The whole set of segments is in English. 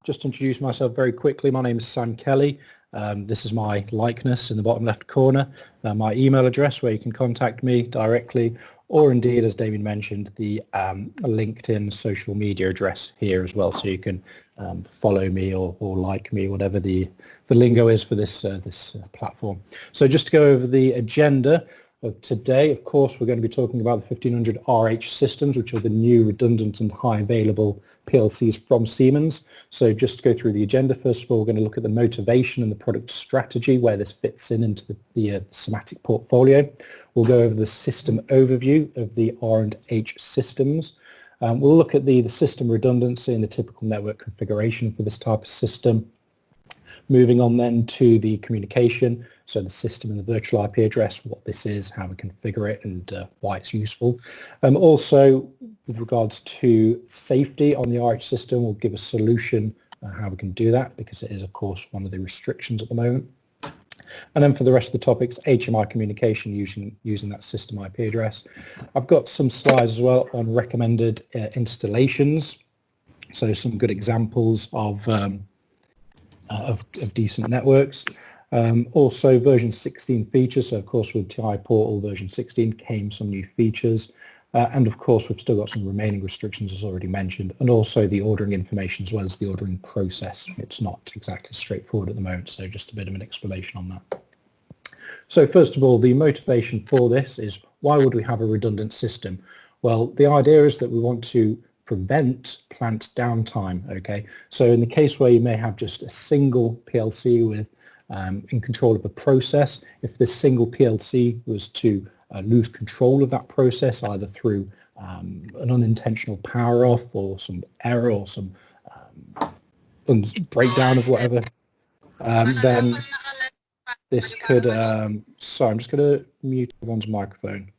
Just introduce myself very quickly. My name is Sam Kelly. This is my likeness in the bottom left corner, my email address where you can contact me directly, or indeed, as Damien mentioned, the LinkedIn social media address here as well, so you can follow me or like me, whatever the lingo is for this platform. So just to go over the agenda of today, of course, we're going to be talking about the 1500RH systems, which are the new redundant and high available PLCs from Siemens. So just to go through the agenda, first of all, we're going to look at the motivation and the product strategy, where this fits into the SIMATIC portfolio. We'll go over the system overview of the R&H systems. We'll look at the system redundancy and the typical network configuration for this type of system. Moving on then to the communication, so the system and the virtual IP address, what this is, how we configure it, and why it's useful. Also, with regards to safety on the RH system, we'll give a solution how we can do that, because it is, of course, one of the restrictions at the moment. And then for the rest of the topics, HMI communication using that system IP address. I've got some slides as well on recommended installations, so some good examples of decent networks. Also version 16 features, so of course with TI Portal version 16 came some new features, and of course we've still got some remaining restrictions as already mentioned, and also the ordering information as well as the ordering process. It's not exactly straightforward at the moment, so just a bit of an explanation on that. So first of all, the motivation for this is, why would we have a redundant system? Well, the idea is that we want to prevent plant downtime. Okay, so in the case where you may have just a single PLC with in control of a process, if this single PLC was to lose control of that process, either through an unintentional power off or some error or some breakdown of whatever, then this could sorry, I'm just going to mute everyone's microphone.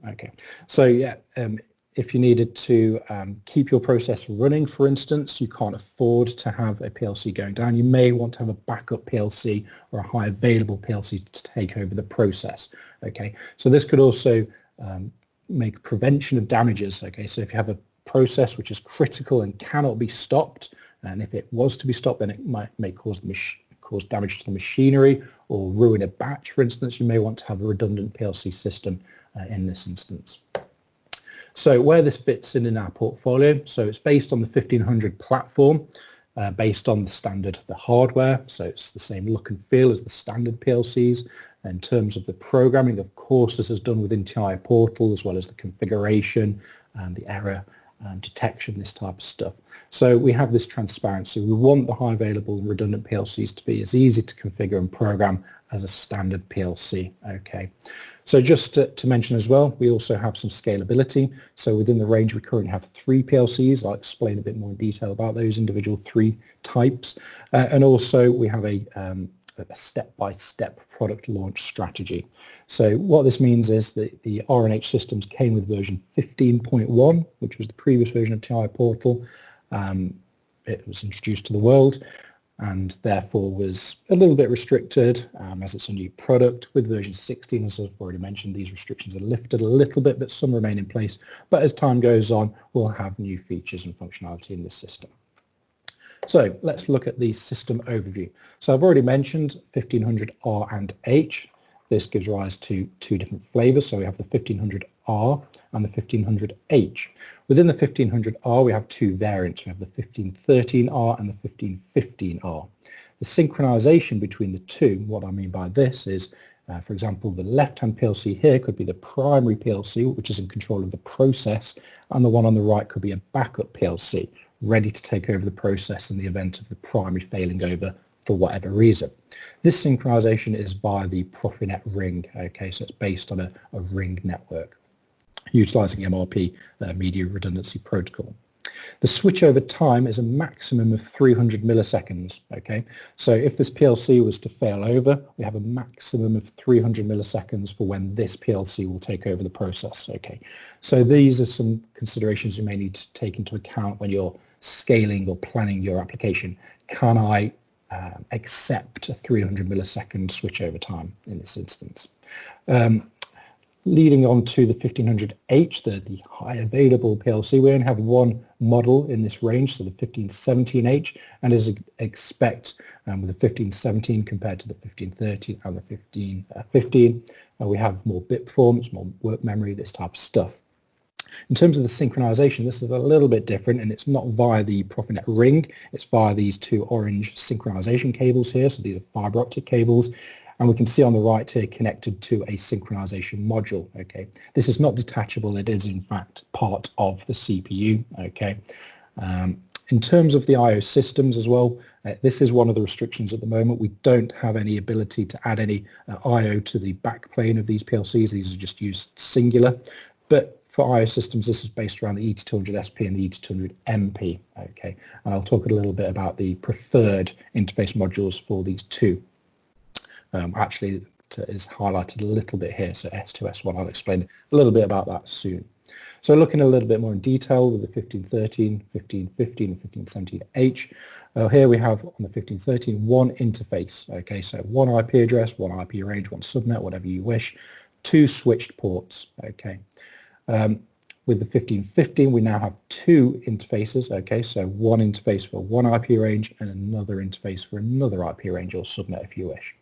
Okay, so yeah, if you needed to keep your process running, for instance, you can't afford to have a PLC going down. You may want to have a backup PLC or a high available PLC to take over the process. Okay, so this could also make prevention of damages. Okay, so if you have a process which is critical and cannot be stopped, and if it was to be stopped, then it may cause damage to the machinery or ruin a batch, for instance, you may want to have a redundant PLC system in this instance. So where this fits in our portfolio, so it's based on the 1500 platform, based on the standard, the hardware, so it's the same look and feel as the standard PLCs. In terms of the programming, of course, this is done within TI Portal, as well as the configuration and the error detection, this type of stuff. So we have this transparency. We want the high available and redundant PLCs to be as easy to configure and program as a standard PLC. Okay, so just to mention as well, we also have some scalability. So within the range, we currently have 3 PLCs. I'll explain a bit more in detail about those individual 3 types. And also we have a step-by-step product launch strategy. So what this means is that the R&H systems came with version 15.1, which was the previous version of TI Portal. It was introduced to the world and therefore was a little bit restricted as it's a new product. With version 16, as I've already mentioned, these restrictions are lifted a little bit, but some remain in place. But as time goes on, we'll have new features and functionality in this system. So let's look at the system overview. So I've already mentioned 1500R and H. This gives rise to 2 different flavors. So we have the 1500R and the 1500H. Within the 1500R, we have 2 variants. We have the 1513R and the 1515R. The synchronization between the 2, what I mean by this is, for example, the left-hand PLC here could be the primary PLC, which is in control of the process, and the one on the right could be a backup PLC, ready to take over the process in the event of the primary failing over for whatever reason. This synchronization is by the Profinet ring. Okay, so it's based on a ring network utilizing MRP, media redundancy protocol. The switchover time is a maximum of 300 milliseconds. Okay, so if this PLC was to fail over, we have a maximum of 300 milliseconds for when this PLC will take over the process. Okay, so these are some considerations you may need to take into account when you're scaling or planning your application. Can I accept a 300 millisecond switchover time in this instance? Leading on to the 1500H, the high available PLC, we only have one model in this range, so the 1517H, and as expect with the 1517 compared to the 1513 and the 1515, we have more bit performance, more work memory, this type of stuff. In terms of the synchronization, this is a little bit different, and it's not via the Profinet ring, it's via these two orange synchronization cables here, so these are fiber optic cables. And we can see on the right here connected to a synchronization module. Okay, this is not detachable, it is in fact part of the CPU. Okay, in terms of the I/O systems as well, this is one of the restrictions at the moment. We don't have any ability to add any I/O to the backplane of these PLCs. These are just used singular, but for I/O systems, this is based around the ET200SP and the ET200MP. Okay, and I'll talk a little bit about the preferred interface modules for these two. Actually, it is highlighted a little bit here, so S2, S1, I'll explain a little bit about that soon. So looking a little bit more in detail with the 1513, 1515 and 1517H, here we have on the 1513 one interface, okay, so one IP address, one IP range, one subnet, whatever you wish, two switched ports, okay. With the 1515 we now have two interfaces, okay, so one interface for one IP range and another interface for another IP range or subnet if you wish.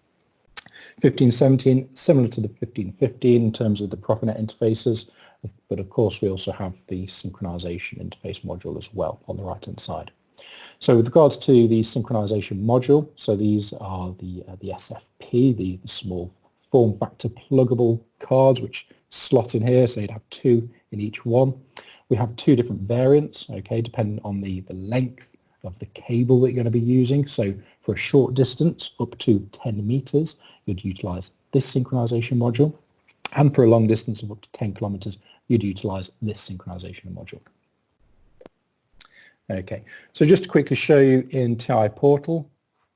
1517, similar to the 1515 in terms of the Profinet interfaces, but of course we also have the synchronization interface module as well on the right hand side. So with regards to the synchronization module, so these are the SFP, the small form factor pluggable cards which slot in here, so you'd have two in each one. We have two different variants, okay, depending on the length of the cable that you're going to be using. So for a short distance up to 10 meters, you'd utilize this synchronization module, and for a long distance of up to 10 kilometers, you'd utilize this synchronization module. Okay, so just to quickly show you in TI Portal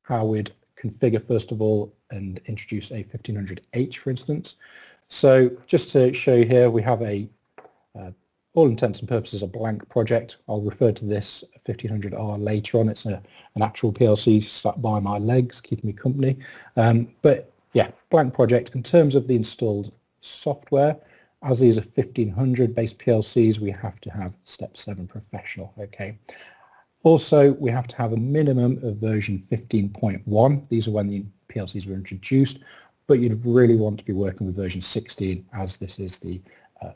how we'd configure first of all and introduce a 1500H, for instance. So just to show you here, we have a all intents and purposes a blank project. I'll refer to this 1500R later on. It's an actual PLC sat by my legs, keeping me company. But yeah, blank project. In terms of the installed software, as these are 1500 based PLCs, we have to have Step 7 Professional. Okay. Also, we have to have a minimum of version 15.1. These are when the PLCs were introduced, but you'd really want to be working with version 16, as this is the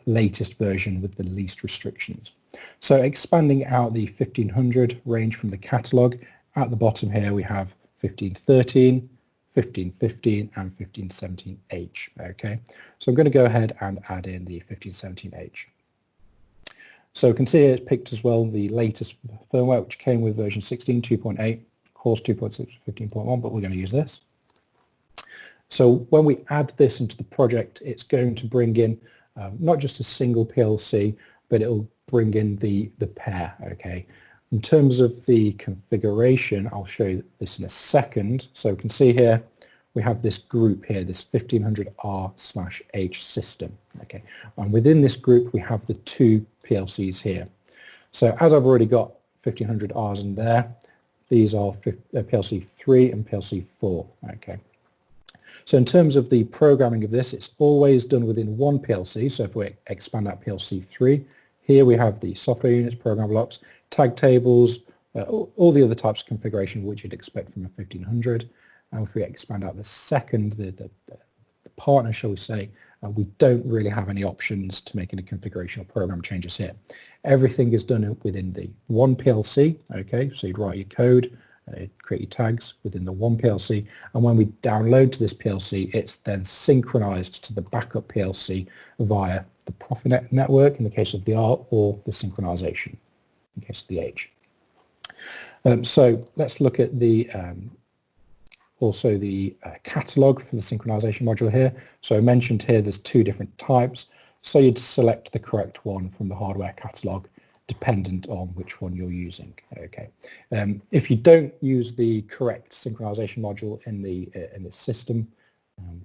latest version with the least restrictions. So expanding out the 1500 range from the catalogue, at the bottom here we have 1513, 1515 and 1517H. Okay, so I'm going to go ahead and add in the 1517H. So you can see it's picked as well the latest firmware, which came with version 16, 2.8, of course 2.6, 15.1, but we're going to use this. So when we add this into the project, it's going to bring in not just a single PLC, but it'll bring in the pair. Okay. In terms of the configuration, I'll show you this in a second. So you can see here we have this group here, this 1500R/H system. Okay, and within this group we have the two PLCs here. So as I've already got 1500Rs in there, these are PLC 3 and PLC 4. Okay. So in terms of the programming of this, it's always done within one PLC. So if we expand out PLC 3, here we have the software units, program blocks, tag tables, all the other types of configuration which you'd expect from a 1500. And if we expand out the second, the partner, shall we say, we don't really have any options to make any configuration or program changes here. Everything is done within the one PLC. Okay, so you'd write your code, create your tags within the one PLC, and when we download to this PLC, it's then synchronized to the backup PLC via the Profinet network in the case of the R, or the synchronization in case of the H. So let's look at the also the catalog for the synchronization module here. So I mentioned here there's two different types, so you'd select the correct one from the hardware catalog dependent on which one you're using. Okay, if you don't use the correct synchronization module in the system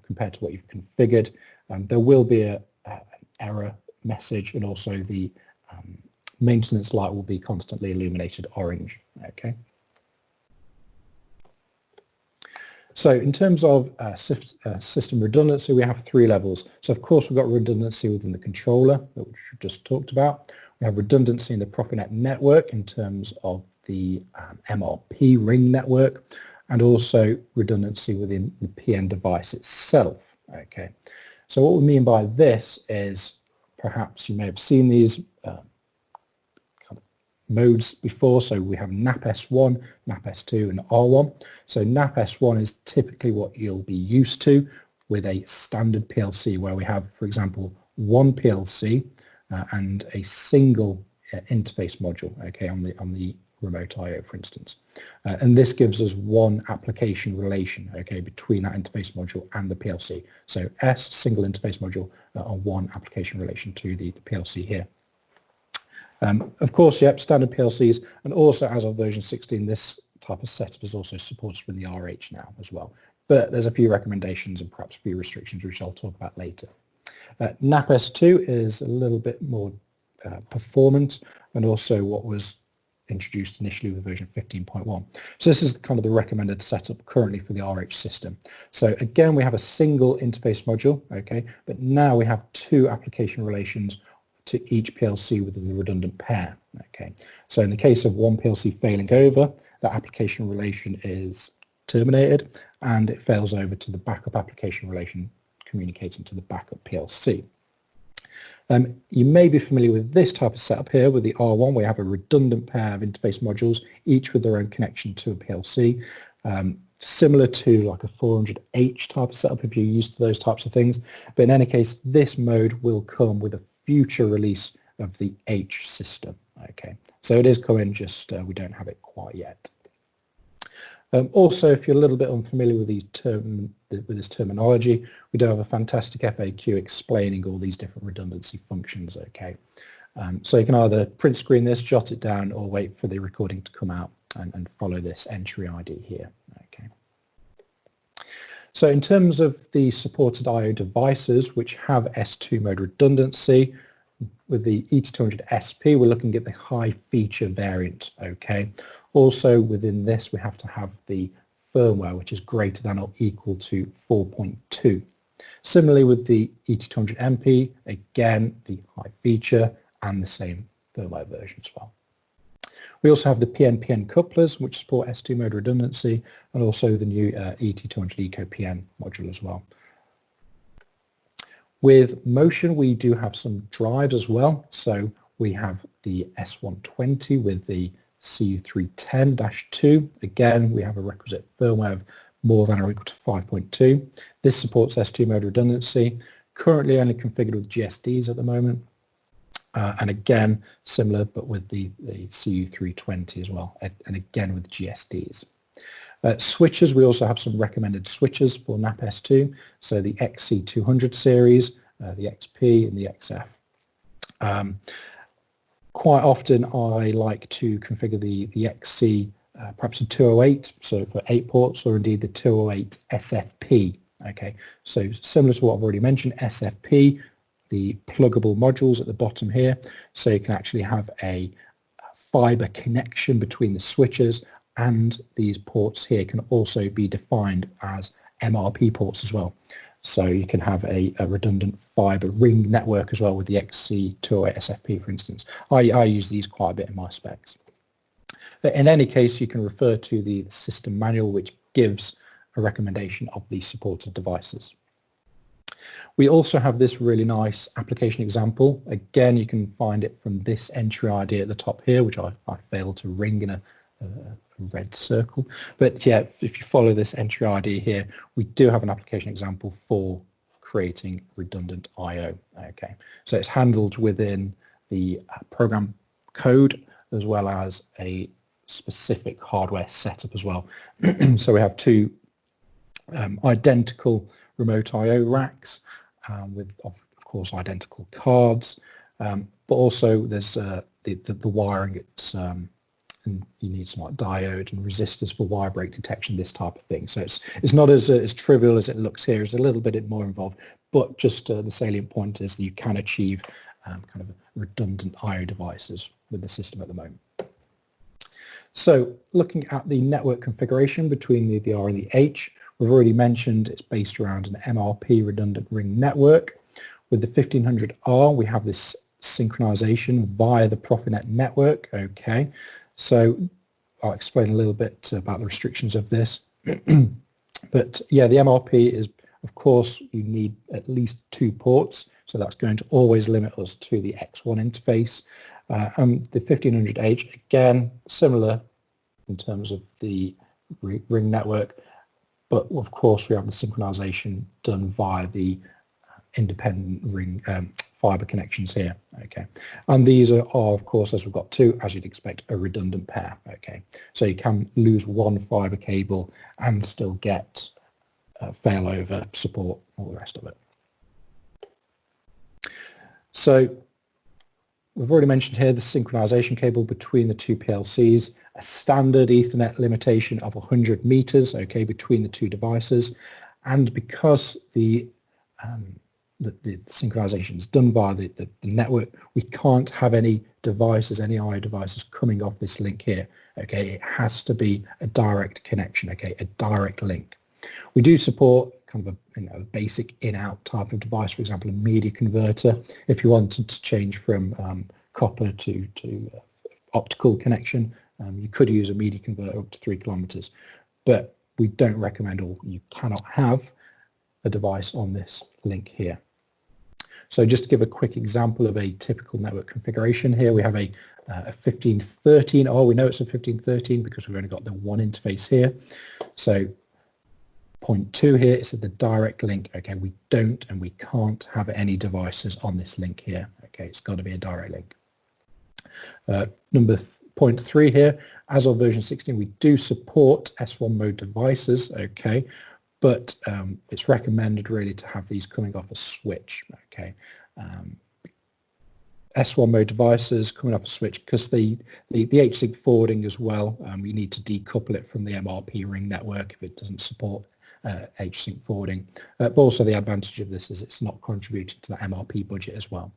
compared to what you've configured, there will be an error message, and also the maintenance light will be constantly illuminated orange. Okay, So in terms of system redundancy, we have three levels. So of course we've got redundancy within the controller, which we just talked about. We have redundancy in the Profinet network in terms of the MRP ring network, and also redundancy within the PN device itself. Okay, so what we mean by this is, perhaps you may have seen these modes before. So we have NAP S1, NAP S2 and R1. So NAP S1 is typically what you'll be used to with a standard PLC, where we have, for example, one PLC and a single interface module, okay, on the remote I/O, for instance. And this gives us one application relation, okay, between that interface module and the PLC. So S, single interface module, on one application relation to the PLC here. Of course, yep, standard PLCs, and also as of version 16, this type of setup is also supported with the RH now as well. But there's a few recommendations and perhaps a few restrictions, which I'll talk about later. NAP S2 is a little bit more performant, and also what was introduced initially with version 15.1. So this is kind of the recommended setup currently for the RH system. So again, we have a single interface module, okay, but now we have two application relations to each PLC with the redundant pair. Okay, so in the case of one PLC failing over, that application relation is terminated and it fails over to the backup application relation communicating to the backup PLC. You may be familiar with this type of setup here with the R1. We have a redundant pair of interface modules, each with their own connection to a PLC. Similar to like a 400H type of setup if you're used to those types of things. But in any case, this mode will come with a future release of the H system. Okay, so it is coming, just we don't have it quite yet. Also, if you're a little bit unfamiliar with this terminology, we do have a fantastic FAQ explaining all these different redundancy functions. Okay, so you can either print screen this, jot it down, or wait for the recording to come out and follow this entry ID here. Okay. So in terms of the supported I/O devices which have S2 mode redundancy, with the ET200 SP, we're looking at the high feature variant. Okay. Also within this, we have to have the firmware which is greater than or equal to 4.2. Similarly with the ET200 MP, again the high feature and the same firmware version as well. We also have the PN-PN couplers which support S2 mode redundancy, and also the new ET200 Eco-PN module as well. With motion, we do have some drives as well. So we have the S120 with the CU310-2. Again, we have a requisite firmware of more than or equal to 5.2. This supports S2 mode redundancy, currently only configured with GSDs at the moment. And again, similar, but with the CU320 as well, and again with GSDs. Switches, we also have some recommended switches for NAP S2, so the XC200 series, the XP and the XF. Quite often I like to configure the XC, perhaps a 208, so for 8 ports, or indeed the 208 SFP. Okay, so similar to what I've already mentioned, SFP, the pluggable modules at the bottom here, so you can actually have a fiber connection between the switches, and these ports here can also be defined as MRP ports as well. So you can have a redundant fiber ring network as well with the XC208 SFP, for instance. I use these quite a bit in my specs. But in any case, you can refer to the system manual, which gives a recommendation of the supported devices. We also have this really nice application example. Again, you can find it from this entry ID at the top here, which I failed to ring in a red circle. But yeah, if you follow this entry ID here, we do have an application example for creating redundant I/O. Okay, so it's handled within the program code as well as a specific hardware setup as well. So we have two identical remote I/O racks with, of course, identical cards, but also there's the wiring. It's and you need some like diode and resistors for wire break detection, this type of thing. So it's not as trivial as it looks here. It's a little bit more involved, but just the salient point is that you can achieve kind of redundant I/O devices with the system at the moment. So looking at the network configuration between the R and the H, we've already mentioned it's based around an MRP redundant ring network. With the 1500R, we have this synchronization via the Profinet network. Okay, so I'll explain a little bit about the restrictions of this. But yeah, the MRP is, of course, you need at least 2 ports, so that's going to always limit us to the X1 interface. The 1500H, again, similar in terms of the ring network, but of course we have the synchronization done via the independent ring fiber connections here. Okay, and these are of course, as we've got 2, as you'd expect, a redundant pair. Okay, so you can lose one fiber cable and still get failover support, all the rest of it. So we've already mentioned here the synchronization cable between the 2 PLCs, a standard Ethernet limitation of 100 meters, okay, between the 2 devices, and because the synchronization is done via the network, we can't have any devices, any IO devices coming off this link here. Okay, it has to be a direct connection. Okay, a direct link. We do support kind of a basic in-out type of device, for example, a media converter. If you wanted to change from copper to optical connection, you could use a media converter up to 3 kilometers, but we don't recommend, or you cannot have, a device on this link here. So just to give a quick example of a typical network configuration here, we have a 1513. Oh, we know it's a 1513 because we've only got the one interface here. So point 2 here is the direct link. Okay, we don't and we can't have any devices on this link here. Okay, it's got to be a direct link. Point 3 here, as of version 16, we do support S1 mode devices. Okay, but it's recommended really to have these coming off a switch. Okay, S1 mode devices coming off a switch, because the H-sync forwarding as well, you need to decouple it from the MRP ring network if it doesn't support H-sync forwarding. But also the advantage of this is it's not contributing to the MRP budget as well.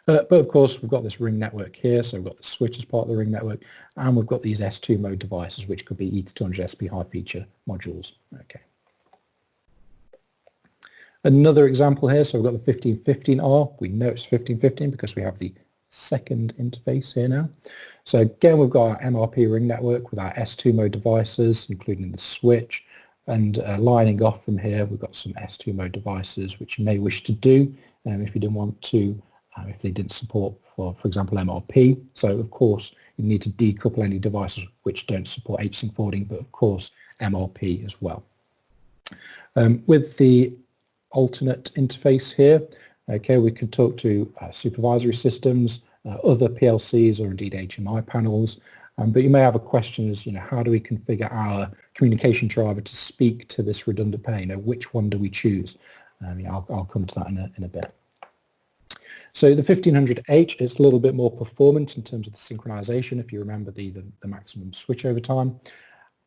But of course we've got this ring network here, so we've got the switch as part of the ring network, and we've got these S2 mode devices, which could be ET200 SP high feature modules. Okay. Another example here, so we've got the 1515R. We know it's 1515 because we have the second interface here now. So again, we've got our MRP ring network with our S2 mode devices, including the switch, and lining off from here, we've got some S2 mode devices, which you may wish to do if you didn't want to, if they didn't support, for example, MRP. So of course, you need to decouple any devices which don't support H-sync forwarding, but of course, MRP as well. With the alternate interface here, okay, we can talk to supervisory systems, other PLCs, or indeed HMI panels. But you may have a question as, how do we configure our communication driver to speak to this redundant pair? Which one do we choose? I'll come to that in a bit. So the 1500H is a little bit more performant in terms of the synchronization, if you remember the maximum switchover time.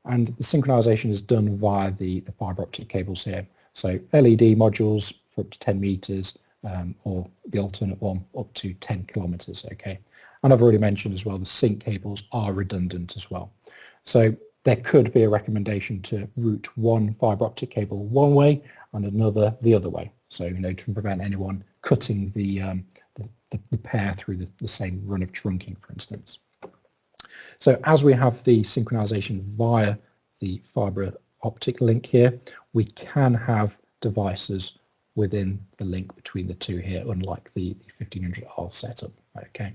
And the synchronization is done via the fiber optic cables here. So LED modules for up to 10 meters, or the alternate one up to 10 kilometers, okay? And I've already mentioned as well, the sync cables are redundant as well. So there could be a recommendation to route one fiber optic cable one way and another the other way. So, to prevent anyone cutting the pair through the same run of trunking, for instance. So as we have the synchronization via the fiber optic link here, we can have devices within the link between the two here, unlike the 1500R setup. Okay.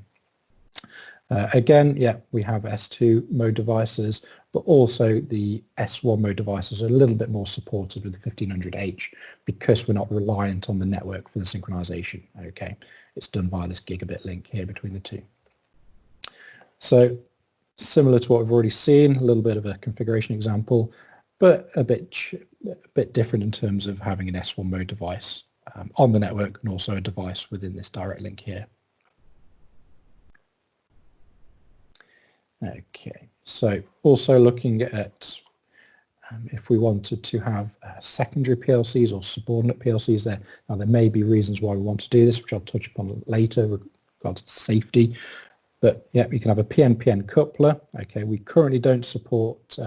Again, yeah, we have S2 mode devices, but also the S1 mode devices are a little bit more supported with the 1500H because we're not reliant on the network for the synchronization. Okay, it's done via this gigabit link here between the two. So similar to what we've already seen, a little bit of a configuration example, but a bit different in terms of having an S1 mode device on the network and also a device within this direct link here. Okay, so also looking at if we wanted to have secondary PLCs or subordinate PLCs there. Now there may be reasons why we want to do this, which I'll touch upon later with regards to safety. But yeah, you can have a PN-PN coupler. Okay, we currently don't support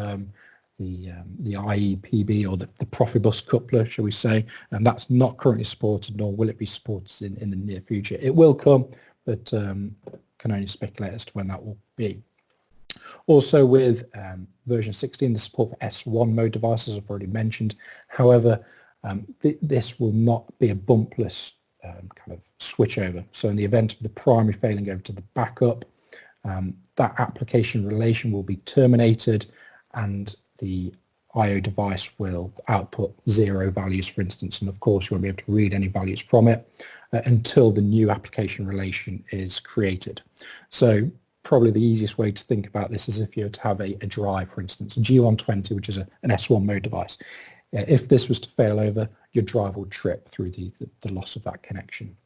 the IEPB or the Profibus coupler, shall we say, and that's not currently supported, nor will it be supported in the near future. It will come, but can only speculate as to when that will be. Also with version 16, the support for S1 mode devices I've already mentioned. However, this will not be a bumpless kind of switch over. So in the event of the primary failing over to the backup, that application relation will be terminated and the I/O device will output 0 values, for instance, and of course you won't be able to read any values from it until the new application relation is created. So probably the easiest way to think about this is if you were to have a drive, for instance, a G120, which is an S1 mode device. If this was to fail over, your drive will trip through the loss of that connection.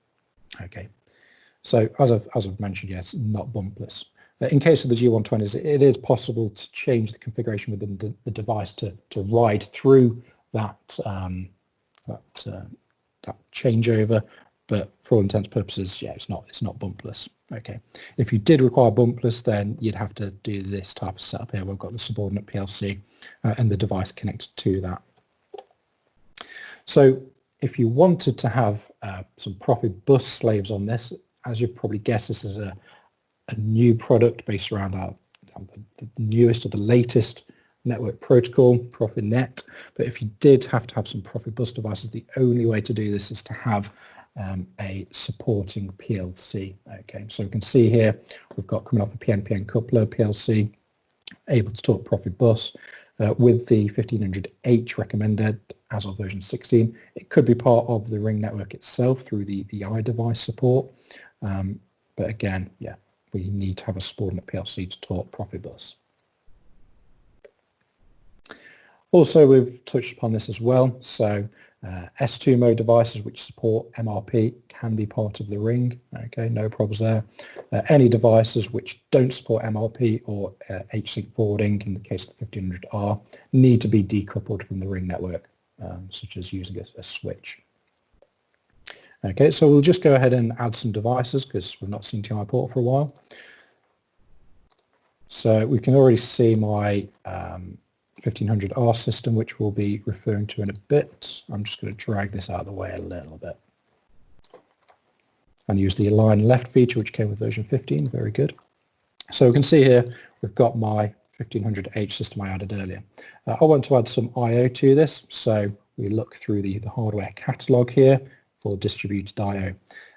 Okay, so as I've mentioned, yes, not bumpless. In case of the G120s, it is possible to change the configuration within the device to ride through that that changeover, but for all intents and purposes, yeah, it's not bumpless. Okay, if you did require bumpless, then you'd have to do this type of setup here. We've got the subordinate PLC and the device connected to that. So if you wanted to have some Profibus slaves on this, as you probably guess, this is a new product based around the newest or the latest network protocol, Profinet. But if you did have to have some Profibus devices, the only way to do this is to have a supporting PLC. Okay, so we can see here we've got coming off a PNPN coupler PLC, able to talk Profibus with the 1500H recommended as of version 16. It could be part of the ring network itself through the iDevice support, but again, yeah, we need to have a subordinate PLC to talk Profibus. Also, we've touched upon this as well. So S2 mode devices which support MRP can be part of the ring. Okay, no problems there. Any devices which don't support MRP or H-sync forwarding, in the case of the 1500R, need to be decoupled from the ring network, such as using a switch. Okay, so we'll just go ahead and add some devices because we've not seen TI port for a while. So we can already see my 1500R system, which we'll be referring to in a bit. I'm just going to drag this out of the way a little bit and use the align left feature, which came with version 15. Very good. So we can see here we've got my 1500H system I added earlier. I want to add some I/O to this, so we look through the hardware catalog here for distributed I/O.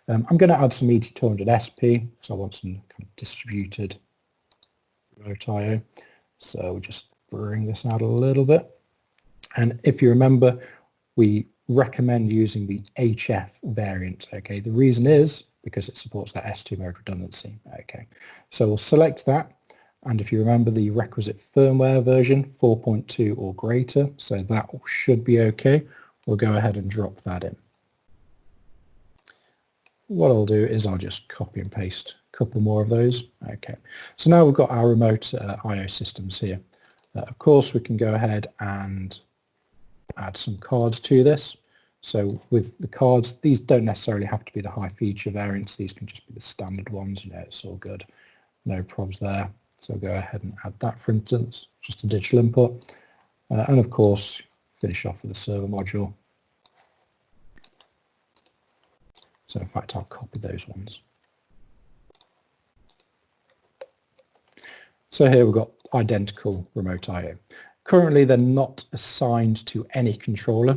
I'm going to add some ET200SP, so I want some kind of distributed remote I/O. So we just bring this out a little bit. And if you remember, we recommend using the HF variant. Okay, the reason is because it supports that S2 mode redundancy. Okay, so we'll select that. And if you remember the requisite firmware version, 4.2 or greater, so that should be okay. We'll go ahead and drop that in. What I'll do is I'll just copy and paste a couple more of those. Okay, so now we've got our remote I/O systems here. Of course, we can go ahead and add some cards to this. So with the cards, these don't necessarily have to be the high feature variants. These can just be the standard ones. You know, it's all good. No problems there. So go ahead and add that, for instance, just a digital input. And of course, finish off with the server module. So in fact, I'll copy those ones. So here we've got identical remote I/O. Currently, they're not assigned to any controller.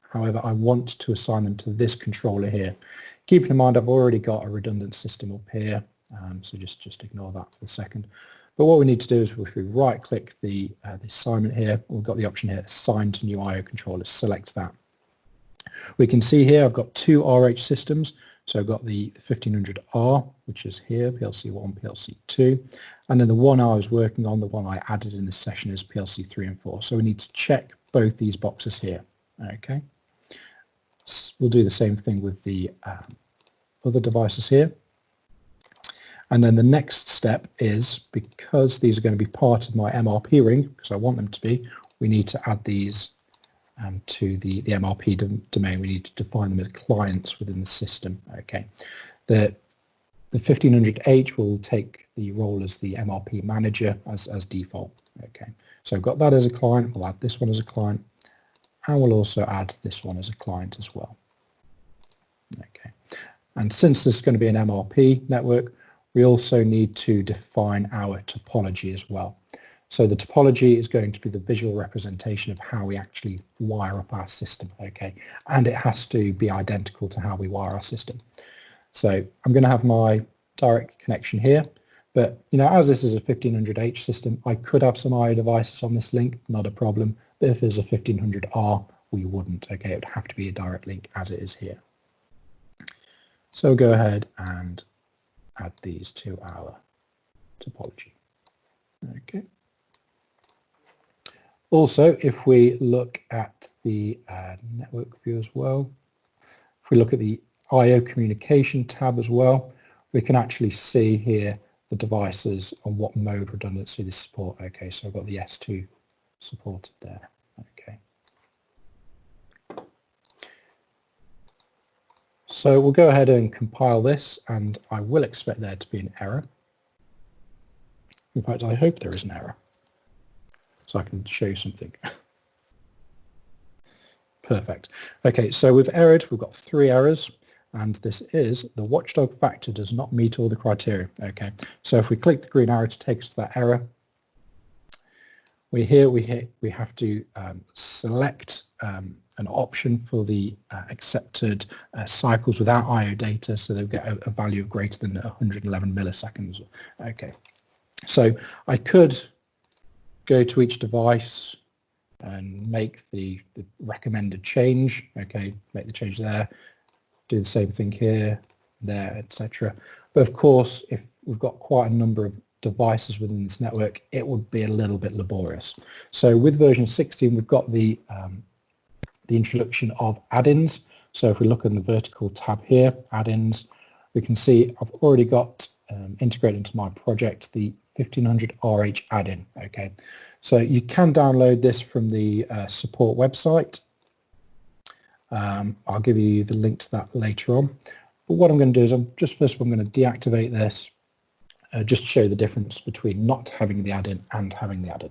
However, I want to assign them to this controller here. Keeping in mind, I've already got a redundant system up here, so just ignore that for a second. But what we need to do is if we right-click the assignment here, we've got the option here, assign to new I/O controllers. Select that. We can see here I've got two RH systems. So I've got the 1500R, which is here, PLC1, PLC2, and then the one I was working on, the one I added in this session, is PLC3 and 4. So we need to check both these boxes here. Okay. We'll do the same thing with the other devices here. And then the next step is, because these are going to be part of my MRP ring, because I want them to be, we need to add these to the MRP domain. We need to define them as clients within the system. Okay, the 1500H will take the role as the MRP manager as default. Okay, So I've got that as a client, we'll add this one as a client, and we'll also add this one as a client as well. Okay. And since this is going to be an MRP network, we also need to define our topology as well. So the topology is going to be the visual representation of how we actually wire up our system, okay? And it has to be identical to how we wire our system. So I'm going to have my direct connection here, but as this is a 1500H system, I could have some IO devices on this link, not a problem. But if there's a 1500R, we wouldn't, okay? It would have to be a direct link as it is here. So we'll go ahead and add these to our topology. Okay. Also, if we look at the network view as well, if we look at the IO communication tab as well, we can actually see here the devices on what mode redundancy they support. Okay, so I've got the S2 supported there. Okay. So we'll go ahead and compile this, and I will expect there to be an error. In fact, I hope there is an error, so I can show you something. Perfect. Okay, so we've errored. We've got 3 errors, and this is the watchdog factor does not meet all the criteria. Okay, so if we click the green arrow to take us to that error, we have to select an option for the accepted cycles without IO data, so they'll get a value of greater than 111 milliseconds. Okay, so I could go to each device and make the recommended change. Okay, make the change there, do the same thing here, there, etc. But of course, if we've got quite a number of devices within this network, it would be a little bit laborious. So with version 16, we've got the introduction of add-ins. So if we look in the vertical tab here, add-ins, we can see I've already got integrated into my project the 1500RH add-in. Okay, so you can download this from the support website. I'll give you the link to that later on. But what I'm going to do is first of all, I'm going to deactivate this just to show the difference between not having the add-in and having the add-in.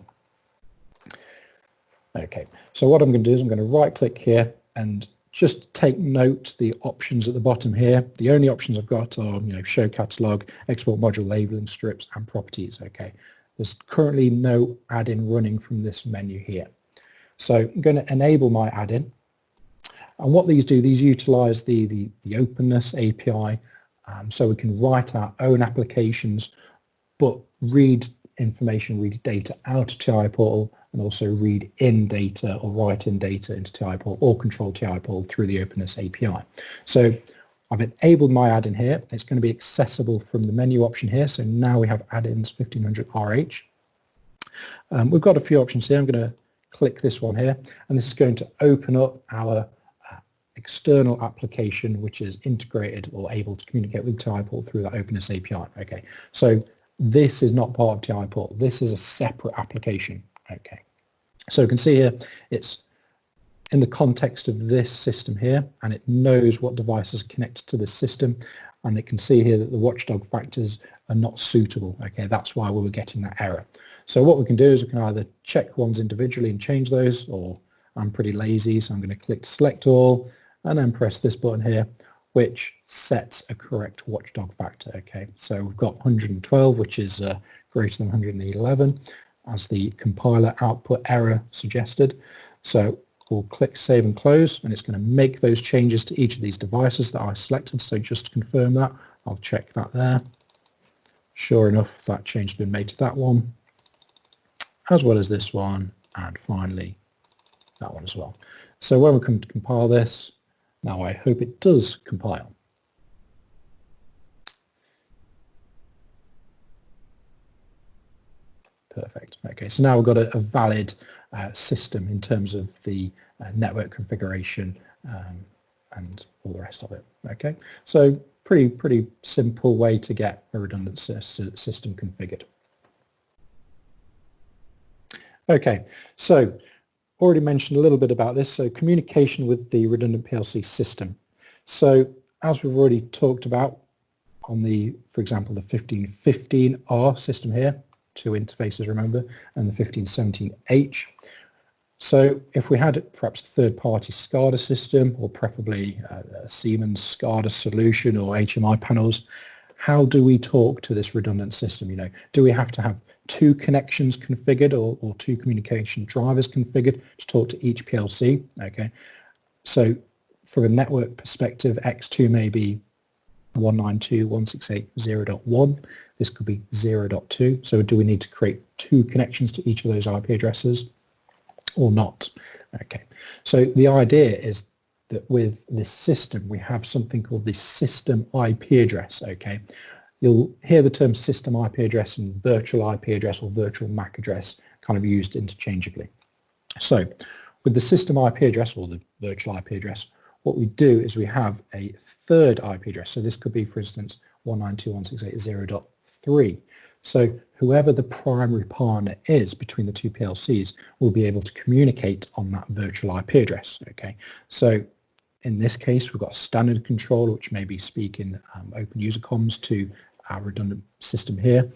Okay, so what I'm going to do is I'm going to right click here and just take note the options at the bottom here. The only options I've got are show catalog, export module labeling strips, and properties. Okay, there's currently no add-in running from this menu here. So I'm going to enable my add-in. And what these do, these utilize the openness API, so we can write our own applications, but read information, read data out of TI Portal, and also read in data or write in data into TI Portal or control TI Portal through the openness API. So I've enabled my add-in here. It's going to be accessible from the menu option here. So now we have add-ins 1500RH. We've got a few options here. I'm going to click this one here, and this is going to open up our external application, which is integrated or able to communicate with TI Portal through that openness API. Okay, so this is not part of TI Portal. This is a separate application. Okay, so you can see here it's in the context of this system here, and it knows what devices are connected to this system, and it can see here that the watchdog factors are not suitable. Okay, that's why we were getting that error. So what we can do is we can either check ones individually and change those, or I'm pretty lazy, so I'm going to click select all and then press this button here, which sets a correct watchdog factor. Okay, so we've got 112, which is greater than 111, as the compiler output error suggested. So we'll click save and close, and it's going to make those changes to each of these devices that I selected. So just to confirm that, I'll check that there. Sure enough, that change has been made to that one, as well as this one, and finally that one as well. So when we come to compile this, now I hope it does compile. Perfect. Okay, so now we've got a valid system in terms of the network configuration and all the rest of it. Okay, so pretty simple way to get a redundant system configured. Okay, so already mentioned a little bit about this, so communication with the redundant PLC system. So as we've already talked about on the, for example, the 1515R system here, two interfaces, remember, and the 1517H. So if we had perhaps a third-party SCADA system, or preferably a Siemens SCADA solution or HMI panels, how do we talk to this redundant system? You know, do we have to have two connections configured or two communication drivers configured to talk to each PLC? Okay, so from a network perspective, X2 may be 192.168.0.1. This could be 0.2. So do we need to create two connections to each of those IP addresses or not? Okay, so the idea is that with this system, we have something called the system IP address. Okay, you'll hear the term system IP address and virtual IP address or virtual MAC address kind of used interchangeably. So with the system IP address or the virtual IP address, what we do is we have a third IP address. So this could be, for instance, 192.168.0.3. So whoever the primary partner is between the two PLCs will be able to communicate on that virtual IP address. Okay, so in this case, we've got a standard controller, which may be speaking open user comms to our redundant system here.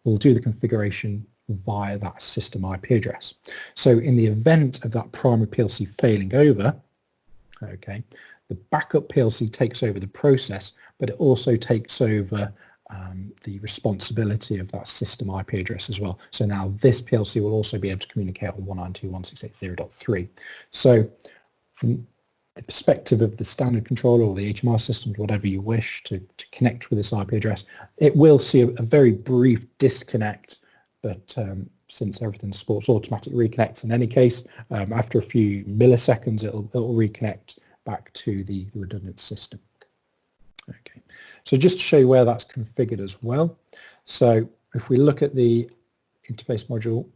We'll do the configuration via that system IP address. So in the event of that primary PLC failing over, okay, the backup PLC takes over the process, but it also takes over the responsibility of that system IP address as well. So now this PLC will also be able to communicate on 192.168.0.3. So from the perspective of the standard controller or the HMI systems, whatever you wish to connect with this IP address, it will see a very brief disconnect, but since everything supports automatic reconnects in any case, after a few milliseconds, it'll reconnect back to the redundant system. Okay, so just to show you where that's configured as well. So if we look at the interface module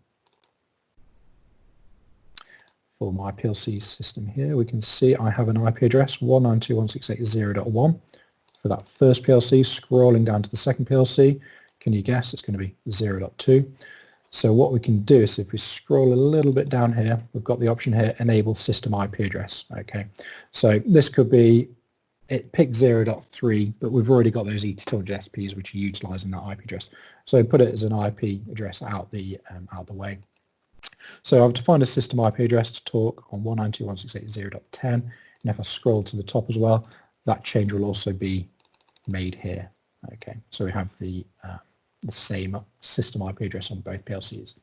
for my PLC system here, we can see I have an IP address 192.168.0.1 for that first PLC. Scrolling down to the second PLC, can you guess it's going to be 0.2. So what we can do is if we scroll a little bit down here, we've got the option here, enable system IP address. Okay, so this could be, it picked 0.3, but we've already got those ET200 SPs which are utilizing that IP address. So put it as an IP address out the way. So I've defined a system IP address to talk on 192.168.0.10, and if I scroll to the top as well, that change will also be made here. Okay, so we have the same system IP address on both PLCs.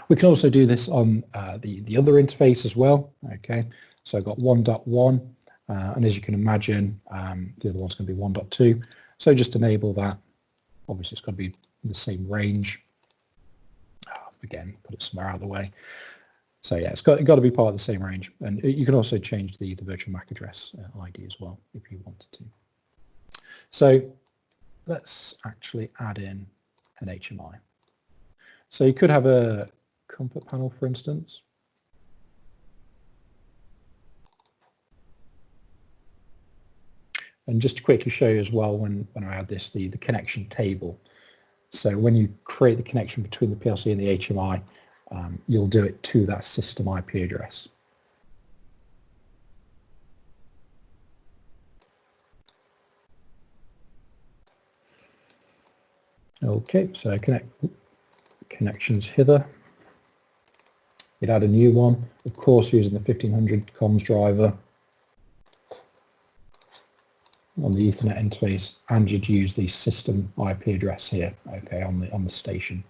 We can also do this on the other interface as well. Okay, so I've got 1.1, and as you can imagine, the other one's going to be 1.2. So just enable that. Obviously, it's got to be the same range. Again, put it somewhere out of the way. So yeah, it's got to be part of the same range, and you can also change the virtual MAC address ID as well if you wanted to. So let's actually add in an HMI. So you could have a comfort panel, for instance. And just to quickly show you as well, when I add this, the connection table. So when you create the connection between the PLC and the HMI, you'll do it to that system IP address. Okay, so connections hither. You'd add a new one, of course using the 1500 comms driver on the Ethernet interface, and you'd use the system IP address here, okay, on the station.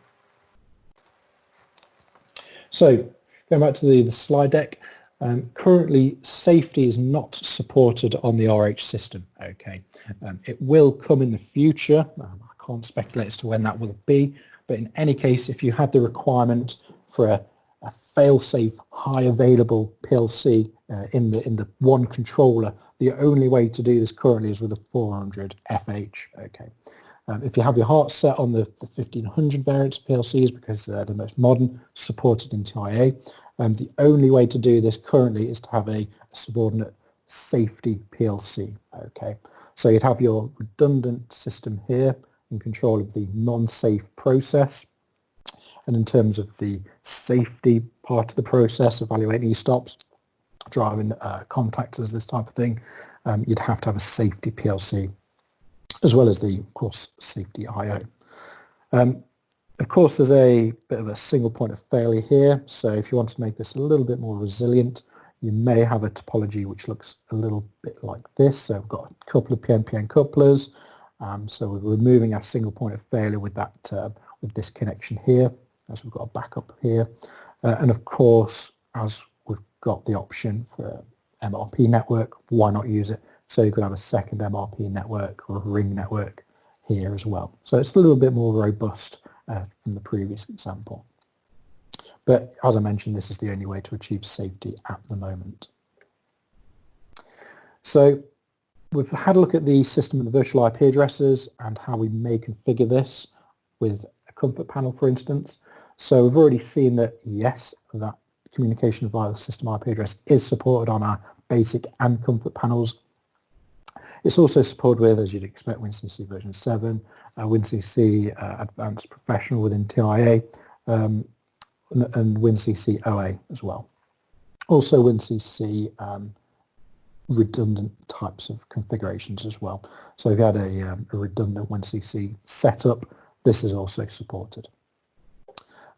So going back to the slide deck, currently safety is not supported on the RH system. Okay, it will come in the future. I can't speculate as to when that will be, but in any case, if you had the requirement for a fail-safe, high available PLC in the one controller, the only way to do this currently is with a 400 FH. Okay, if you have your heart set on the 1500 variants of PLCs, because they're the most modern, supported in TIA, the only way to do this currently is to have a subordinate safety PLC. Okay, so you'd have your redundant system here in control of the non-safe process, and in terms of the safety part of the process, evaluating stops, driving contactors, this type of thing, you'd have to have a safety PLC, as well as the, of course, safety IO. Of course, there's a bit of a single point of failure here. So if you want to make this a little bit more resilient, you may have a topology which looks a little bit like this. So we've got a couple of PNPN couplers. So we're removing our single point of failure with that with this connection here, as we've got a backup here. And of course, as we've got the option for MRP network, why not use it? So you could have a second MRP network or a ring network here as well. So it's a little bit more robust from the previous example. But as I mentioned, this is the only way to achieve safety at the moment. So we've had a look at the system and the virtual IP addresses and how we may configure this with a comfort panel, for instance. So we've already seen that, yes, that communication via the system IP address is supported on our basic and comfort panels. It's also supported with, as you'd expect, WinCC version 7, WinCC Advanced Professional within TIA, and WinCC OA as well. Also WinCC redundant types of configurations as well. So if you had a redundant WinCC setup, this is also supported.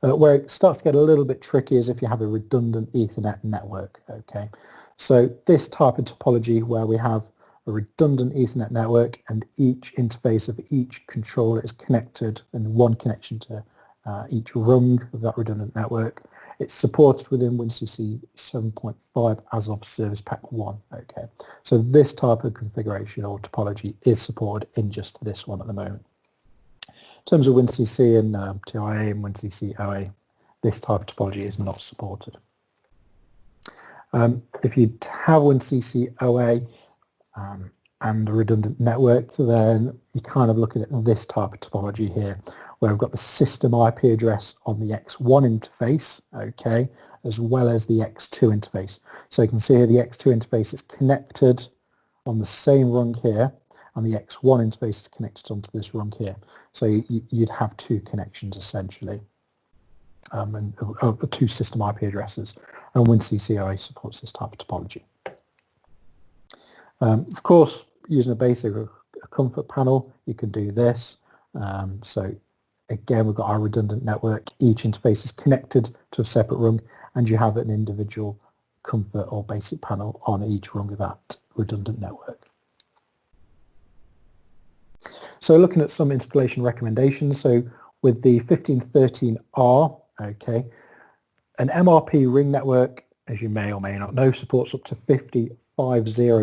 Where it starts to get a little bit tricky is if you have a redundant Ethernet network. Okay, so this type of topology where we have a redundant Ethernet network and each interface of each controller is connected and one connection to each rung of that redundant network. It's supported within WinCC 7.5 as of Service Pack 1. Okay, so this type of configuration or topology is supported in just this one at the moment. In terms of WinCC and TIA and WinCC OA, this type of topology is not supported. If you have WinCC OA and a redundant network, then you're kind of looking at this type of topology here, where we've got the system IP address on the X1 interface, okay, as well as the X2 interface. So you can see here the X2 interface is connected on the same rung here, and the X1 interface is connected onto this rung here. So you'd have two connections essentially, and two system IP addresses, and WinCC OA supports this type of topology. Of course, using a basic comfort panel, you can do this. So again, we've got our redundant network. Each interface is connected to a separate rung, and you have an individual comfort or basic panel on each rung of that redundant network. So looking at some installation recommendations, so with the 1513R, okay, an MRP ring network, as you may or may not know, supports up to 50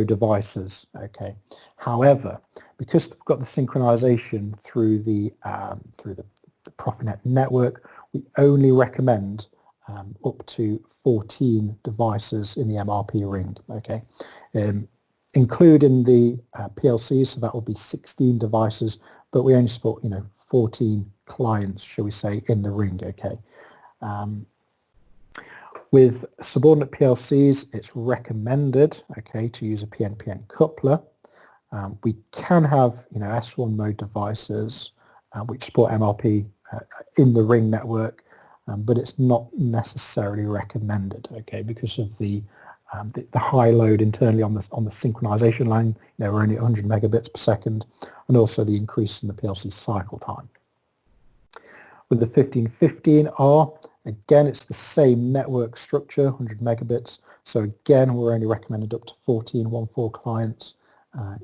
devices. Okay. However, because we've got the synchronization through the Profinet network, we only recommend up to 14 devices in the MRP ring. Okay, including the PLCs, so that will be 16 devices, but we only support 14 clients, shall we say, in the ring. Okay. With subordinate PLCs, it's recommended, okay, to use a PNPN coupler. We can have, S1 mode devices which support MRP in the ring network, but it's not necessarily recommended, okay, because of the high load internally on the synchronization line. We're only 100 megabits per second, and also the increase in the PLC cycle time. With the 1515R, again, it's the same network structure, 100 megabits. So again, we're only recommended up to 14 clients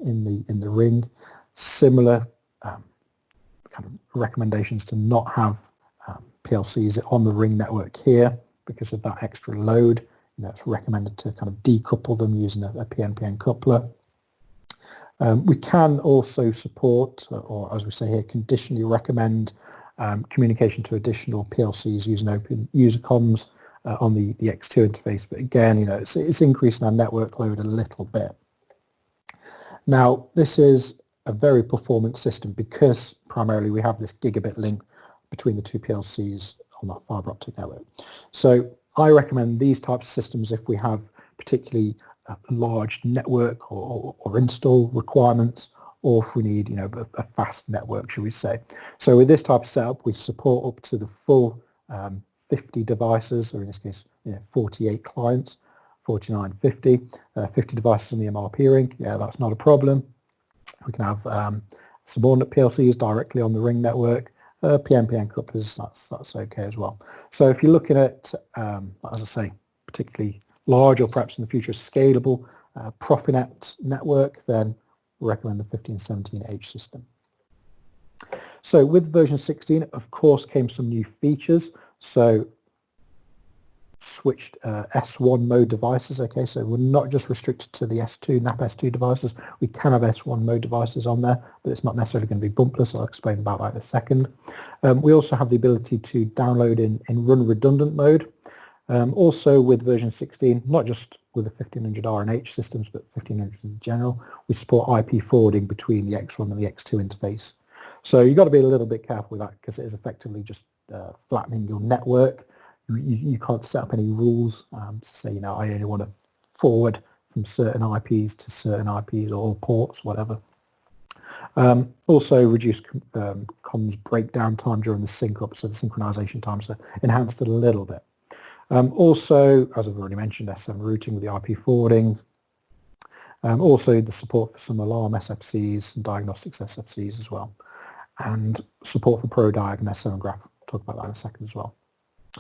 in the ring. Similar kind of recommendations to not have PLCs on the ring network here because of that extra load. It's recommended to kind of decouple them using a PNPN coupler. We can also support, or as we say here, conditionally recommend communication to additional PLCs using open user comms on the X2 interface, but again, it's increasing our network load a little bit. Now, this is a very performant system because primarily we have this gigabit link between the two PLCs on that fiber optic network. So I recommend these types of systems if we have particularly large network or install requirements, or if we need, a fast network, should we say. So with this type of setup, we support up to the full 50 devices, or in this case, 48 clients, 49, 50, 50 devices in the MRP ring. Yeah, that's not a problem. We can have subordinate PLCs directly on the ring network, PNPN couplers, that's okay as well. So if you're looking at, as I say, particularly large or perhaps in the future scalable Profinet network, then we recommend the 1517H system. So with version 16, of course, came some new features. So switched S1 mode devices. Okay, so we're not just restricted to the S2 NAP S2 devices. We can have S1 mode devices on there, but it's not necessarily going to be bumpless. I'll explain about that in a second. We also have the ability to download in run redundant mode. Also with version 16, not just with the 1500R and H systems, but 1500 in general, we support IP forwarding between the X1 and the X2 interface. So you've got to be a little bit careful with that because it is effectively just flattening your network. You can't set up any rules to say, you know, I only want to forward from certain IPs to certain IPs or ports, whatever. Also reduce comms breakdown time during the sync up, so the synchronization times are enhanced a little bit. Also, as I've already mentioned, S7 routing with the IP forwarding. Also the support for some alarm SFCs and diagnostics SFCs as well. And support for ProDiag and S7 Graph. I'll talk about that in a second as well.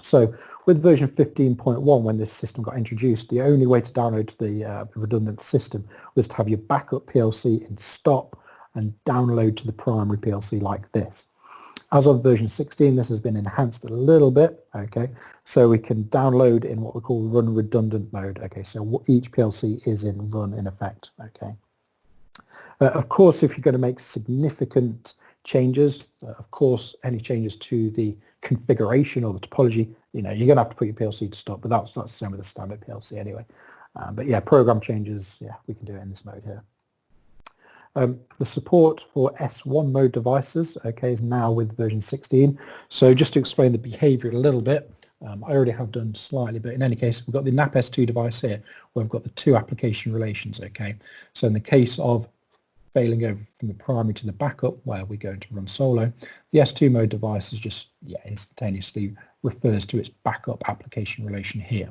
So with version 15.1, when this system got introduced, the only way to download the redundant system was to have your backup PLC in stop and download to the primary PLC like this. As of version 16, this has been enhanced a little bit, okay, so we can download in what we call run redundant mode, okay, so each PLC is in run in effect, okay. Of course, if you're going to make significant changes, of course, any changes to the configuration or the topology, you know, you're going to have to put your PLC to stop, but that's the same with the standard PLC anyway. But yeah, program changes, yeah, we can do it in this mode here. The support for S1 mode devices, okay, is now with version 16. So just to explain the behavior a little bit, I already have done slightly, but in any case, we've got the NAP S2 device here, where we've got the two application relations, okay. So in the case of failing over from the primary to the backup, where we're going to run solo, the S2 mode device is just instantaneously refers to its backup application relation here.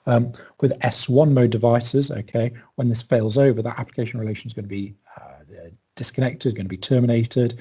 With S1 mode devices, okay, when this fails over, that application relation is going to be disconnected, going to be terminated,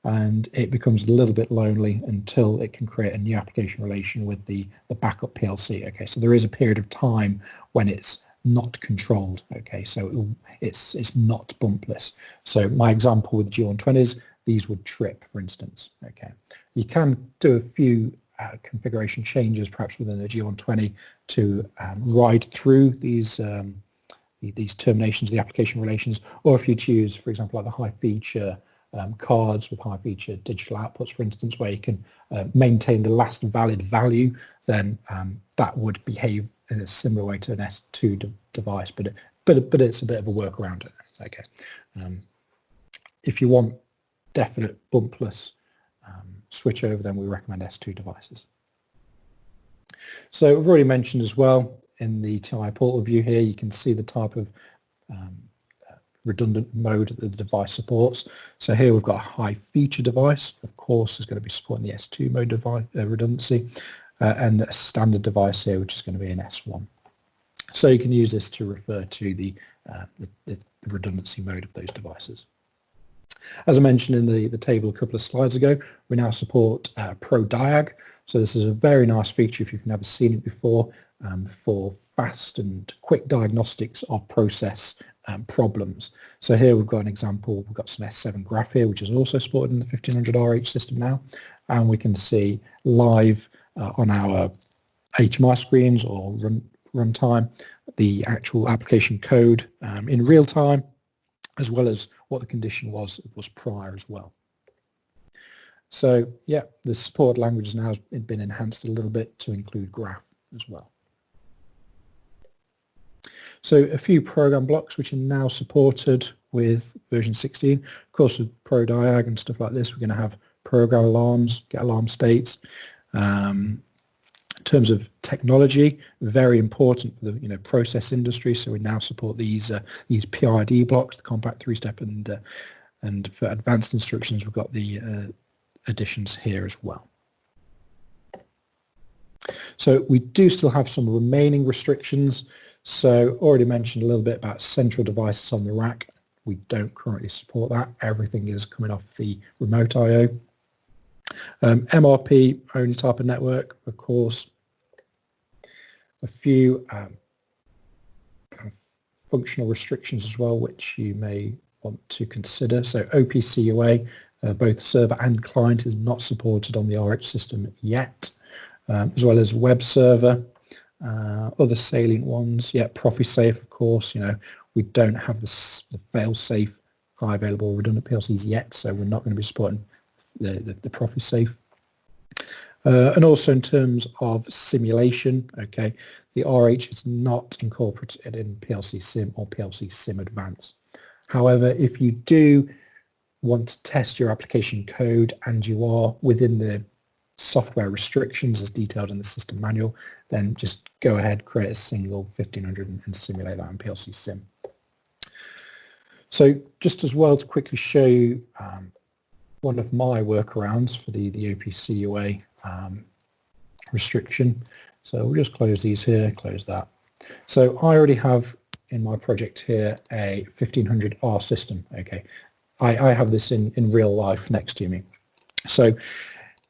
and it becomes a little bit lonely until it can create a new application relation with the backup PLC. Okay, so there is a period of time when it's not controlled. Okay, so it's not bumpless. So my example with G120s, these would trip, for instance. Okay, you can do a few configuration changes perhaps within the G120 to ride through these terminations of the application relations, or if you choose, for example, like the high feature cards with high feature digital outputs, for instance, where you can maintain the last valid value, then that would behave in a similar way to an S2 device, but it's a bit of a workaround. Okay, if you want definite bumpless switch over, then we recommend S2 devices. So I've already mentioned as well in the TI portal view here, you can see the type of redundant mode that the device supports. So here we've got a high feature device, of course, is going to be supporting the S2 mode device, redundancy, and a standard device here, which is going to be an S1. So you can use this to refer to the redundancy mode of those devices. As I mentioned in the table a couple of slides ago, we now support ProDiag. So this is a very nice feature if you've never seen it before, for fast and quick diagnostics of process problems. So here we've got an example, we've got some S7 Graph here, which is also supported in the 1500RH system now, and we can see live on our HMI screens or runtime the actual application code in real time, as well as what the condition was prior as well. So yeah, the support language has now been enhanced a little bit to include graph as well. So a few program blocks which are now supported with version 16. Of course, with ProDiag and stuff like this, we're going to have program alarms, get alarm states. In terms of technology, very important for the process industry. So we now support these PID blocks, the compact three-step, and for advanced instructions, we've got the additions here as well. So we do still have some remaining restrictions. So already mentioned a little bit about central devices on the rack. We don't currently support that. Everything is coming off the remote I/O. MRP only type of network, of course. A few kind of functional restrictions as well, which you may want to consider. So OPC UA, both server and client, is not supported on the RH system yet, as well as web server. Other salient ones, yeah, ProfiSafe, of course. We don't have the fail-safe high available redundant PLCs yet, so we're not going to be supporting the ProfiSafe. And also in terms of simulation, okay, the RH is not incorporated in PLC Sim or PLC Sim Advanced. However, if you do want to test your application code and you are within the software restrictions as detailed in the system manual, then just go ahead, create a single 1500 and simulate that in PLC Sim. So just as well to quickly show you one of my workarounds for the OPC UA restriction. So we'll just close these here, close that. So I already have in my project here a 1500R system. Okay, I have this in real life next to me. So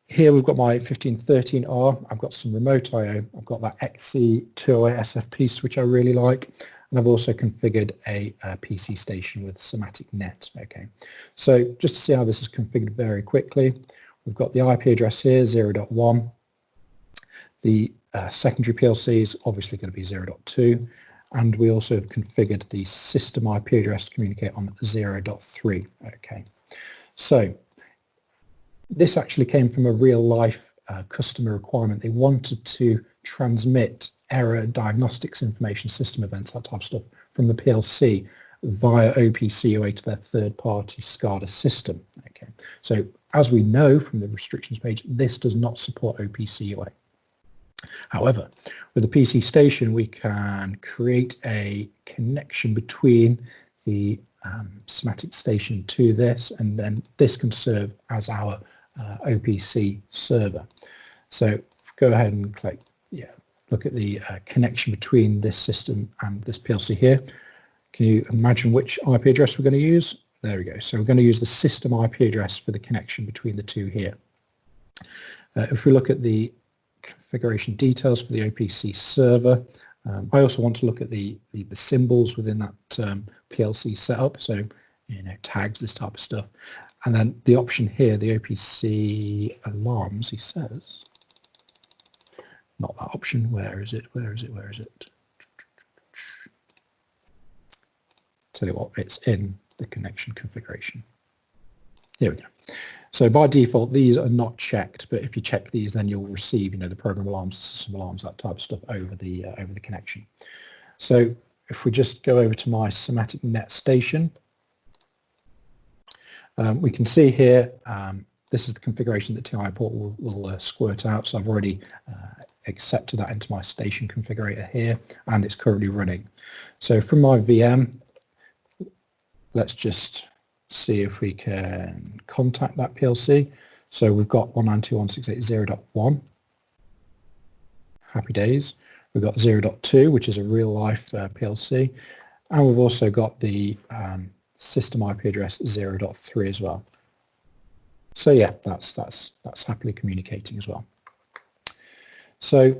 here we've got my 1513R, I've got some remote I/O, I've got that XC208 SF piece which I really like, and I've also configured a PC station with SIMATIC Net. Okay, so just to see how this is configured very quickly, we've got the IP address here, 0.1. The secondary PLC is obviously going to be 0.2, and we also have configured the system IP address to communicate on 0.3. Okay, so this actually came from a real-life customer requirement. They wanted to transmit error diagnostics information, system events, that type of stuff, from the PLC via OPC UA to their third-party SCADA system. Okay, so as we know from the restrictions page, this does not support OPC UA. However, with the PC station, we can create a connection between the SIMATIC station to this, and then this can serve as our OPC server. So go ahead and click, look at the connection between this system and this PLC here. Can you imagine which IP address we're going to use? There we go. So we're going to use the system IP address for the connection between the two here. If we look at the configuration details for the OPC server, I also want to look at the symbols within that PLC setup. So, tags, this type of stuff. And then the option here, the OPC alarms, he says, not that option. Where is it? Tell you what, it's in the connection configuration. Here we go. So by default, these are not checked, but if you check these, then you'll receive, the program alarms, the system alarms, that type of stuff over the connection. So if we just go over to my SIMATIC Net station, we can see here, this is the configuration that TI port will squirt out. So I've already accepted that into my station configurator here, and it's currently running. So from my VM, let's just see if we can contact that PLC. So we've got 192.168.0.1. Happy days. We've got 0.2, which is a real life PLC. And we've also got the system IP address 0.3 as well. So yeah, that's happily communicating as well. So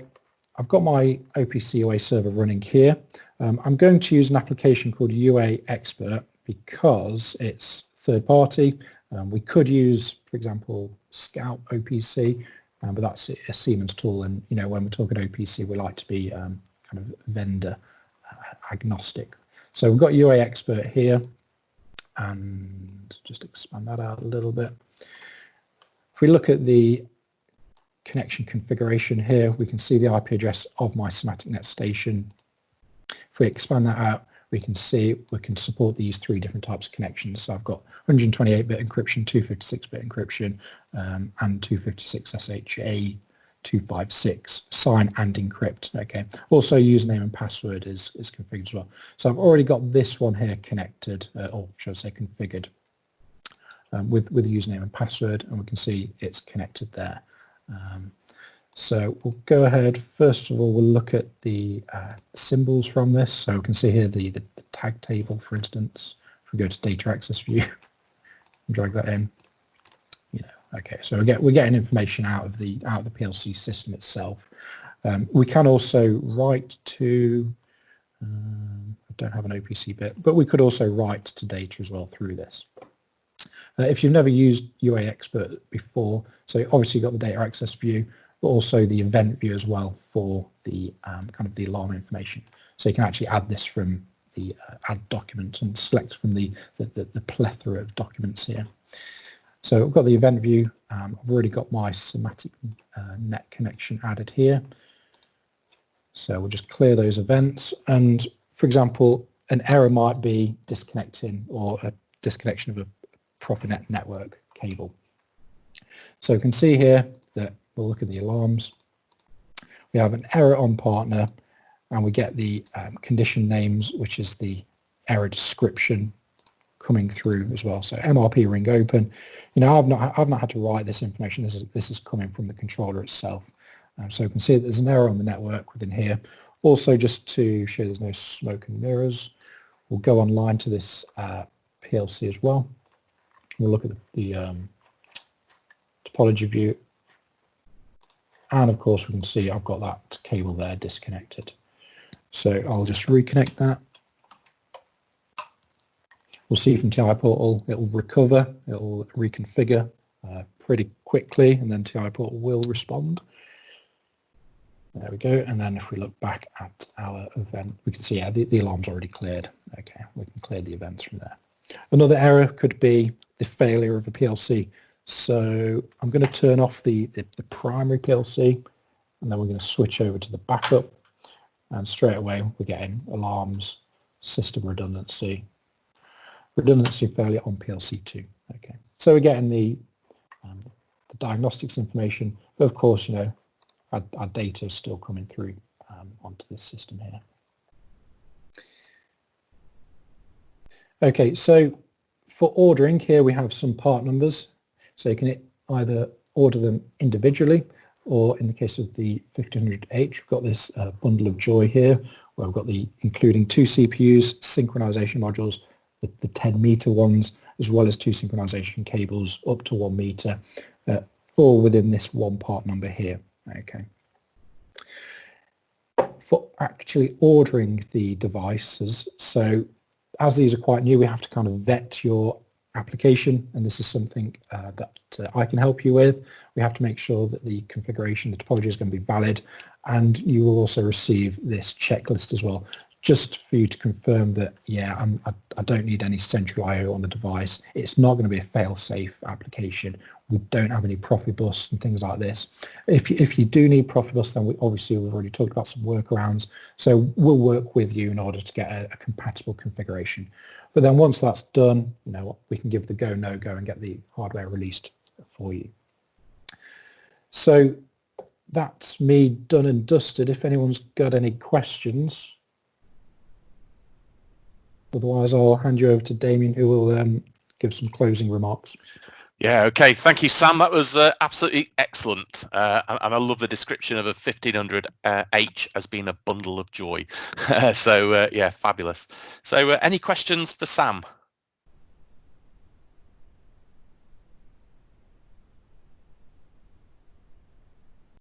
I've got my OPC UA server running here. I'm going to use an application called UA Expert because it's third party. We could use, for example, Scout OPC, but that's a Siemens tool, and when we're talking OPC, we like to be kind of vendor agnostic. So we've got UA Expert here, and just expand that out a little bit. If we look at the connection configuration here, we can see the IP address of my SIMATIC Net station. If we expand that out, we can see we can support these three different types of connections. So I've got 128-bit encryption, 256-bit encryption, and 256 SHA 256 sign and encrypt. Okay. Also, username and password is configured as well. So I've already got this one here connected, or should I say configured, with the username and password, and we can see it's connected there. So we'll go ahead. First of all, we'll look at the symbols from this. So we can see here the tag table, for instance. If we go to data access view and drag that in, Okay, so we're getting information out of the PLC system itself. We can also write to, I don't have an OPC bit, but we could also write to data as well through this. If you've never used UA Expert before, so obviously you've got the data access view, but also the event view as well for the kind of the alarm information. So you can actually add this from the add document and select from the plethora of documents here. So I've got the event view. I've already got my SIMATIC net connection added here. So we'll just clear those events. And for example, an error might be disconnecting or a disconnection of a Profinet network cable. So you can see here that we'll look at the alarms. We have an error on partner, and we get the condition names, which is the error description coming through as well. So MRP ring open. You know, I've not had to write this information. This is coming from the controller itself. So you can see that there's an error on the network within here. Also, just to show there's no smoke and mirrors, we'll go online to this PLC as well. We'll look at the topology view, and of course we can see I've got that cable there disconnected. So I'll just reconnect that. We'll see from TI Portal it will recover, it will reconfigure pretty quickly, and then TI Portal will respond. There we go. And then if we look back at our event, we can see, yeah, the alarm's already cleared. Okay, we can clear the events from there. Another error could be the failure of the PLC. So I'm going to turn off the primary PLC, and then we're going to switch over to the backup, and straight away we're getting alarms, system redundancy failure on PLC 2. Okay, so we're getting the diagnostics information, but of course, you know, our data is still coming through onto this system here. Okay, so for ordering here we have some part numbers, so you can either order them individually, or in the case of the 1500H, we've got this bundle of joy here, where we've got including 2 CPUs, synchronization modules, the 10 meter ones, as well as 2 synchronization cables up to 1 meter, all within this one part number here. Okay. For actually ordering the devices, so as these are quite new, we have to kind of vet your application, and this is something that I can help you with. We have to make sure that the configuration, the topology is going to be valid, and you will also receive this checklist as well, just for you to confirm that, yeah, I don't need any central I/O on the device. It's not going to be a fail-safe application. We don't have any Profibus and things like this. If you do need Profibus, then we've already talked about some workarounds. So we'll work with you in order to get a compatible configuration. But then once that's done, you know, we can give the go, no go and get the hardware released for you. So that's me done and dusted. If anyone's got any questions, otherwise I'll hand you over to Damien, who will give some closing remarks. Yeah, okay. Thank you, Sam. That was absolutely excellent. And I love the description of a 1500H as being a bundle of joy. So, yeah, fabulous. So any questions for Sam?